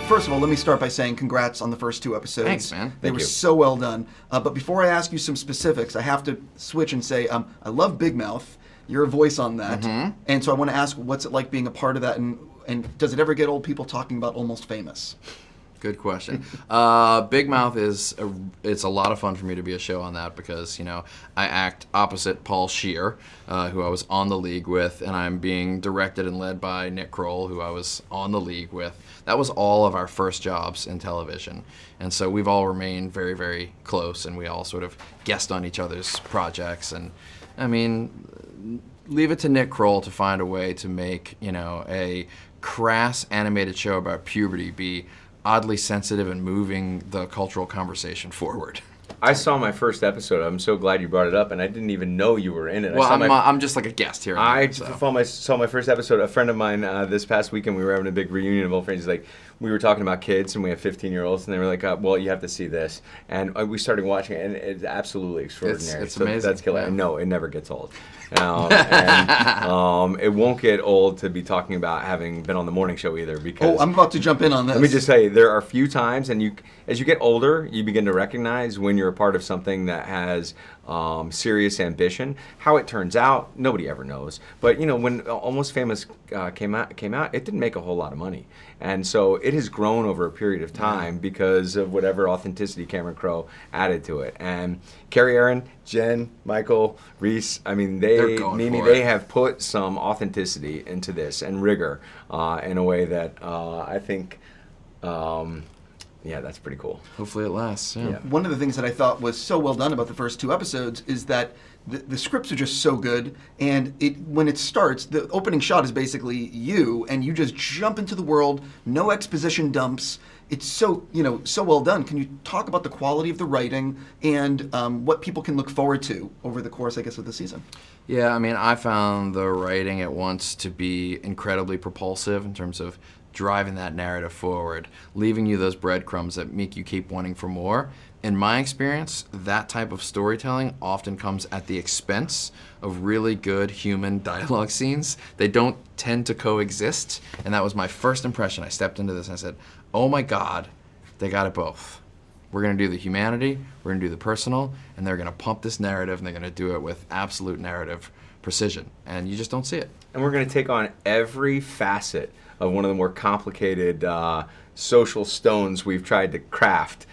First of all, let me start by saying congrats on the first 2 episodes. Thanks, man. They Thank were you. so well done. But before I ask you some specifics, I have to switch and say I love Big Mouth. You're a voice on that. Mm-hmm. And so I want to ask, what's it like being a part of that? And does it ever get old people talking about Almost Famous? Good question. Big Mouth it's a lot of fun for me to be a show on that because, you know, I act opposite Paul Scheer, who I was on the league with, and I'm being directed and led by Nick Kroll, who I was on the league with. That was all of our first jobs in television. And so we've all remained very, very close, and we all sort of guest on each other's projects. And, I mean, leave it to Nick Kroll to find a way to make, you know, a crass animated show about puberty be oddly sensitive and moving the cultural conversation forward. I saw my first episode. I'm so glad you brought it up, and I didn't even know you were in it. Well, I'm just like a guest here. I saw my first episode. A friend of mine this past weekend, we were having a big reunion of old friends. He's like, we were talking about kids, and we have 15-year-olds, and they were like, well, you have to see this. And we started watching it, and it's absolutely extraordinary. It's amazing. That's killer. Yeah. And no, it never gets old. And it won't get old to be talking about having been on the morning show either. Because I'm about to jump in on this. let me just say, there are a few times, and as you get older, you begin to recognize when you're a part of something that has serious ambition. How it turns out, nobody ever knows. But you know, when Almost Famous came out, it didn't make a whole lot of money, and so it has grown over a period of time because of whatever authenticity Cameron Crowe added to it. And Kerry Ehrin, Jen, Michael, Reese, I mean, Mimi, they have put some authenticity into this and rigor in a way that I think. Yeah, that's pretty cool. Hopefully it lasts. Yeah. One of the things that I thought was so well done about the first 2 episodes is that the scripts are just so good, and when it starts, the opening shot is basically you, and you just jump into the world, no exposition dumps. It's so well done. Can you talk about the quality of the writing and what people can look forward to over the course, I guess, of the season? Yeah, I mean, I found the writing at once to be incredibly propulsive in terms of driving that narrative forward, leaving you those breadcrumbs that make you keep wanting for more. In my experience, that type of storytelling often comes at the expense of really good human dialogue scenes. They don't tend to coexist, and that was my first impression. I stepped into this and I said, oh my God, they got it both. We're going to do the humanity, we're going to do the personal, and they're going to pump this narrative, and they're going to do it with absolute narrative precision, and you just don't see it. And we're going to take on every facet of one of the more complicated social stones we've tried to craft.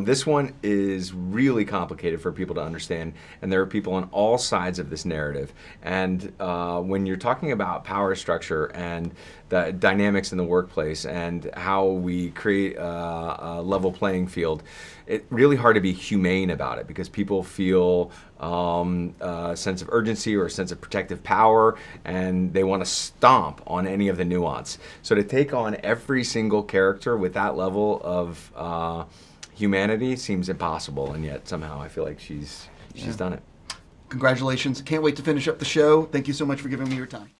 This one is really complicated for people to understand, and there are people on all sides of this narrative. And when you're talking about power structure and the dynamics in the workplace and how we create a level playing field, it's really hard to be humane about it because people feel a sense of urgency or a sense of protective power, and they want to stomp on any of the nuance. So to take on every single character with that level of humanity seems impossible, and yet somehow I feel like she's done it. Congratulations. Can't wait to finish up the show. Thank you so much for giving me your time.